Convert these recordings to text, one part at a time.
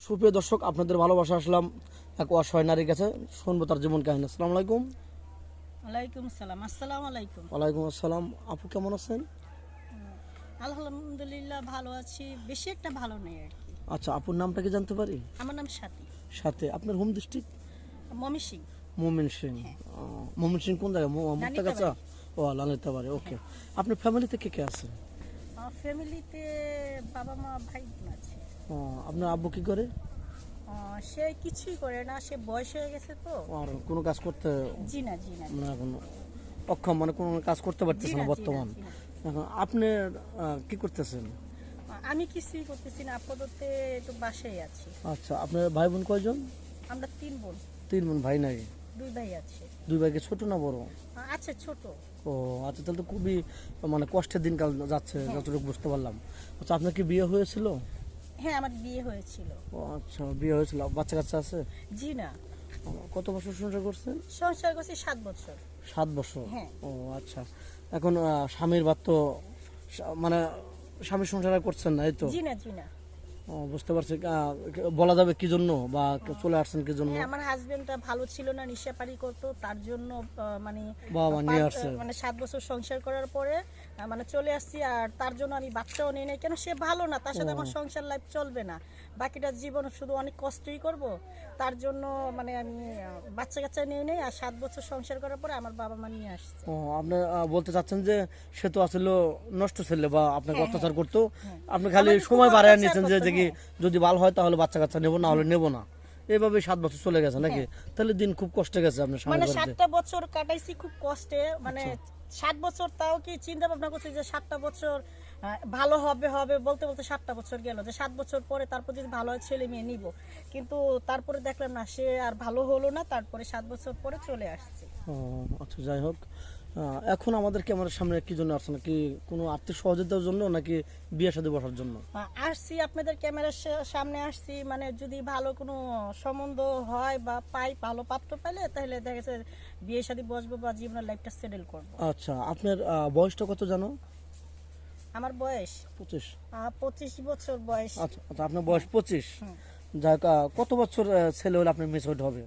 সুপ্রিয় দর্শক, আপনাদের ভালোবাসা আসলাম এক অসহায় নারীর কাছে, শুনবো তার জীবন কাহিনী। আসসালামু আলাইকুম। ওয়ালাইকুম সালাম। আসসালামু আলাইকুম। ওয়ালাইকুম আসসালাম। আপু কেমন আছেন? আলহামদুলিল্লাহ ভালো আছি, বেশি একটা ভালো নেই আর কি। আচ্ছা, আপুর নামটা কি জানতে পারি? আমার নাম সাথী। সাথে আপনার হোম ডিস্ট্রিক্ট? মমি সিং। মোমিন সিং। মোমিন সিং কোন জায়গায়? মুক্তাগাছা। ও, লালিতা বাড়ি। ওকে। আপনার ফ্যামিলিতে কে কে আছে? ফ্যামিলিতে বাবা মা ভাই বোন আছে। আপনার আব্বু কি করে? সে কিছুই করে না, সে বয়স হয়ে গেছে তো। আর কোনো কাজ করতে জি না জি না মানে এখন অক্ষম, মানে কোনো কাজ করতে পারতেছে না বর্তমান। এখন আপনি কি করতেছেন? আমি কিছুই করতেছি না, আপাতত একটু বাসায় আছি। আচ্ছা, আপনার ভাই বোন কয়জন? আমরা 3 বোন। 3 বোন, ভাই নাই? 2 ভাই আছে। 2 ভাইকে ছোট না বড়? আছে ছোট। ও আচ্ছা, তাহলে তো খুবই মানে কষ্টের দিনকাল যাচ্ছে যতটুকু বুঝতে পারলাম। আচ্ছা, আপনার কি বিয়ে হয়েছিল? হ্যাঁ, আমার বিয়ে হয়েছিল। ও আচ্ছা, বিয়ে হয়েছিল। বাচ্চা কাচ্চা আছে? জি না। কত বছর সংসার করছেন? সংসার করছি 7 বছর। 7 বছর? হ্যাঁ। ও আচ্ছা, এখন স্বামীর বাদ তো মানে স্বামীর সংসার আর করছেন না, এই তো? জি না জি না। ও বুঝতে পারছি। বলা যাবে কি জন্য বা চলে আসছেন কি জন্য? আমার হাজবেন্ডটা ভালো ছিল না, নেশাপানি করতো, তার জন্য মানে বাবা নিয়ে আসছে। মানে 7 বছর সংসার করার পরে মানে চলে আসছি। আর তার জন্য আমি বাচ্চাও নিয়ে নেই, কেন সে ভালো না, তার সাথে আমার সংসার লাইফ চলবে না, বাকিটা জীবন শুধু অনেক কষ্টই করব। তার জন্য মানে আমি বাচ্চা কাচ্চা নিয়ে নেই, আর 7 বছর সংসার করার পরে আমার বাবা মা নিয়ে আসছে। ও, আপনি বলতে চাচ্ছেন যে সে তো আসলে নষ্ট ছেলে বা আপনাকে অত্যাচার করতো, আপনি খালি সময় বাড়ায় নিয়েছেন যে দেখি যদি ভালো হয় তাহলে বাচ্চা কাচ্চা নেবো, না হলে নেবো না। এইভাবে 7 বছর চলে গেছে নাকি? তাহলে দিন খুব কষ্টে গেছে আপনার মানে স্বামী? 7টা বছর কাটাইছি খুব কষ্টে, মানে 7 বছর তাও কি চিন্তা ভাবনা করছি যে 7টা বছর ভালো হবে হবে বলতে বলতে 7টা বছর গেল, যে 7 বছর পরে তারপর যদি ভালো হয় ছেলে মেয়ে নিব, কিন্তু তারপরে দেখলাম না, সে আর ভালো হলো না, তারপরে 7 বছর পরে চলে আসছে। ও আচ্ছা, যাই হোক। এখন আমাদের ক্যামেরার সামনে কি জন্য আসছে? নাকি কোনো আর্থিক সহযোগিতার জন্য, নাকি বিয়ের সাথে বসার জন্য? আসছি আপনাদের ক্যামেরার সামনে আসছি, মানে যদি ভালো কোনো সম্বন্ধ হয় বা পাই, ভালো পাত্র পাইলে তাহলে দেখা গেছে বিয়ে শাদী বসবো বা জীবনের লাইফটা সেটেল করবো। আচ্ছা, আপনার বয়সটা কত জানো? আমার বয়স 25? 25 বছর বয়স। আচ্ছা আচ্ছা, আপনার বয়স 25? যাই হোক, কত বছর ছেলে হলে আপনার মেচুরিটি হবে?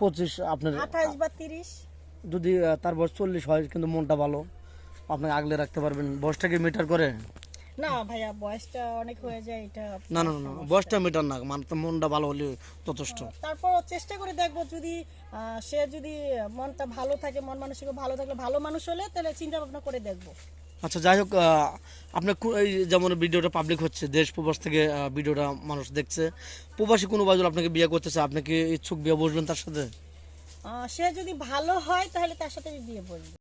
25? আপনার 28 বা 30। যদি তার বয়স 40 হয় কিন্তু মনটা ভালো, আপনাকে আগলে রাখতে পারবেন? বয়সটাকে মিটার করে? না ভাইয়া, বয়সটা অনেক হয়ে যায় এটা। না না না, বয়সটা মিটার না, মানে তো মনটা ভালো হলে যথেষ্ট। তারপর চেষ্টা করে দেখবো, যদি সে যদি মনটা ভালো থাকে, মন মানসিক ভালো থাকলে, ভালো মানুষ হলে তাহলে চিন্তা ভাবনা করে দেখবো। আচ্ছা, যাই হোক, আপনার এই যেমন ভিডিওটা পাবলিক হচ্ছে, দেশ প্রবাস থেকে ভিডিওটা মানুষ দেখছে, প্রবাসী কোনো বাজল আপনাকে বিয়ে করতেছে, আপনি কি ইচ্ছুক বিয়ে বসবেন তার সাথে? সে যদি ভালো হয় তাহলে তার সাথে আমি বিয়ে বলবো।